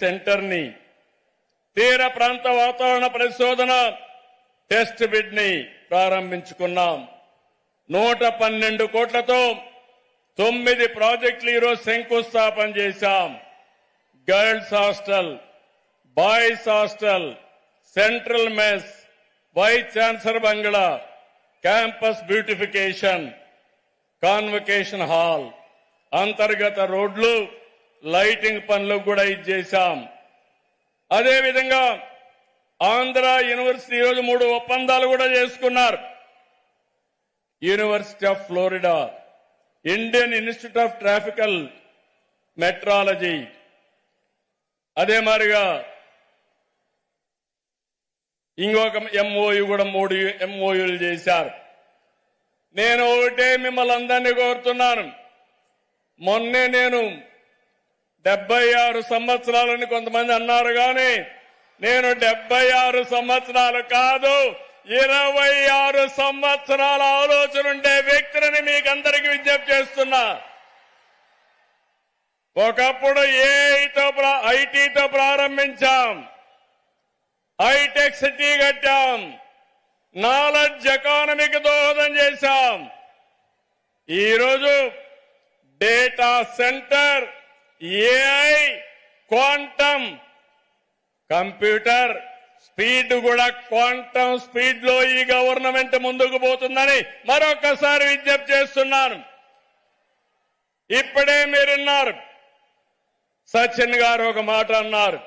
Centre ని, తీర ప్రాంత వాతావరణ పరిశోధన టెస్ట్ బిడ్ ని ప్రారంభించుకున్నాం. 112 కోట్లతో 9 ప్రాజెక్టులు ఈరోజు శంకుస్థాపన చేశాం. Girls hostel, boys hostel, central mess, vice chancellor bungalow, campus beautification, convocation hall, అంతర్గత రోడ్లు, లైటింగ్ పనులు కూడా ఇచ్చేశాం. అదేవిధంగా ఆంధ్ర యూనివర్సిటీ ఈరోజు 3 ఒప్పందాలు కూడా చేసుకున్నారు. University of Florida, Indian institute of tropical meteorology, అదే మాదిరిగా ఇంకొక ఎంఓయు కూడా 3 ఎంఓయులు చేశారు. నేను ఒకటే మిమ్మల్ని అందరినీ కోరుతున్నాను. మొన్నే నేను 76 సంవత్సరాలని కొంతమంది అన్నారు కానీ నేను 76 సంవత్సరాలు కాదు, 26 సంవత్సరాల ఆలోచన ఉండే వ్యక్తిని మీకందరికీ విజ్ఞప్తి చేస్తున్నా. ఒకప్పుడు ఐటీతో ప్రారంభించాం, హైటెక్ సిటీ కట్టాం, నాలెడ్జ్ ఎకానమీకి దోహదం చేశాం. ఈరోజు data centre, AI, quantum computer speed కూడా క్వాంటమ్ స్పీడ్ లో ఈ గవర్నమెంట్ ముందుకు పోతుందని మరొకసారి విజ్ఞప్తి చేస్తున్నాను. ఇప్పుడే మీరున్నారు, సచిన్ గారు ఒక మాట అన్నారు.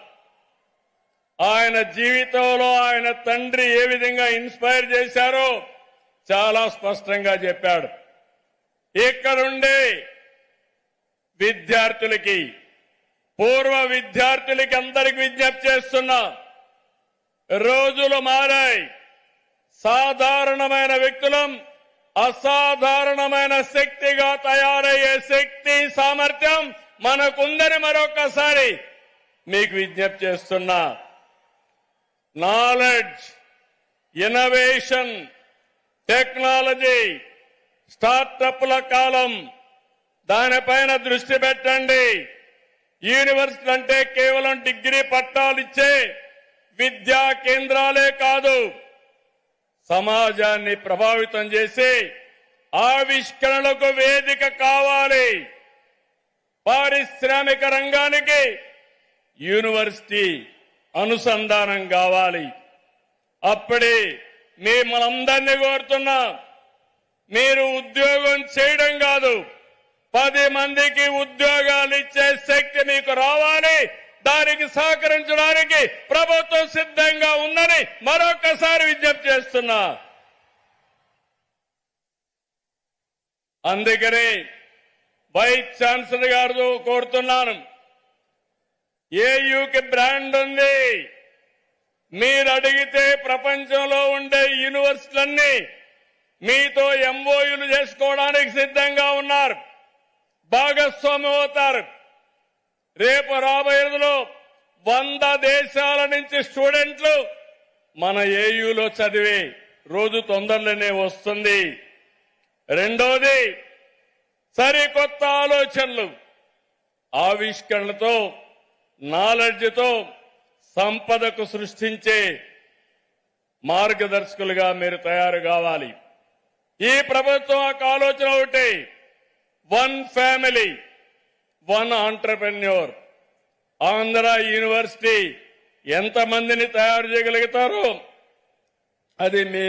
ఆయన జీవితంలో ఆయన తండ్రి ఏ విధంగా ఇన్స్పైర్ చేశారో చాలా స్పష్టంగా చెప్పాడు. ఇక్కడుండే విద్యార్థులకి, పూర్వ విద్యార్థులకి అందరికి విజ్ఞప్తి చేస్తున్నా, రోజులు మారాయి. సాధారణమైన వ్యక్తులం అసాధారణమైన శక్తిగా తయారయ్యే శక్తి సామర్థ్యం మనకుందని మరొకసారి మీకు విజ్ఞప్తి చేస్తున్నా. నాలెడ్జ్, ఇన్నోవేషన్, టెక్నాలజీ, స్టార్టప్ల కాలం, దానిపైన దృష్టి పెట్టండి. యూనివర్సిటీ అంటే కేవలం డిగ్రీ పట్టాలు ఇచ్చే విద్యా కేంద్రాలే కాదు, సమాజాన్ని ప్రభావితం చేసి ఆవిష్కరణలకు వేదిక కావాలి. పారిశ్రామిక రంగానికి యూనివర్సిటీ అనుసంధానం కావాలి. అప్పుడే మిమ్మల్ని కోరుతున్నా, మీరు ఉద్యోగం చేయడం కాదు, 10 మందికి ఉద్యోగాలు ఇచ్చే శక్తి మీకు రావాలి. దానికి సహకరించడానికి ప్రభుత్వం సిద్ధంగా ఉందని మరొకసారి విజ్ఞప్తి చేస్తున్నా. అందుకనే వైస్ ఛాన్సలర్ గారు కోరుతున్నాను, ఏయూకి బ్రాండ్ ఉంది. మీరు అడిగితే ప్రపంచంలో ఉండే యూనివర్సిటీలన్నీ మీతో ఎంఓయూలు చేసుకోవడానికి సిద్ధంగా ఉన్నారు, భాగస్వామ్యం అవుతారు. రేపు రాబోయే రోజుల్లో 100 దేశాల నుంచి స్టూడెంట్లు మన ఏయూలో చదివే రోజు తొందరలోనే వస్తుంది. రెండోది, సరికొత్త ఆలోచనలు, ఆవిష్కరణలతో, నాలెడ్జ్తో సంపదకు సృష్టించే మార్గదర్శకులుగా మీరు తయారు కావాలి. ఈ ప్రభుత్వం ఆలోచన ఒకటి, 1 ఫ్యామిలీ 1 ఆంటర్ప్రెన్యూర్. ఆంధ్ర యూనివర్సిటీ ఎంతమందిని తయారు చేయగలుగుతారో అది మీ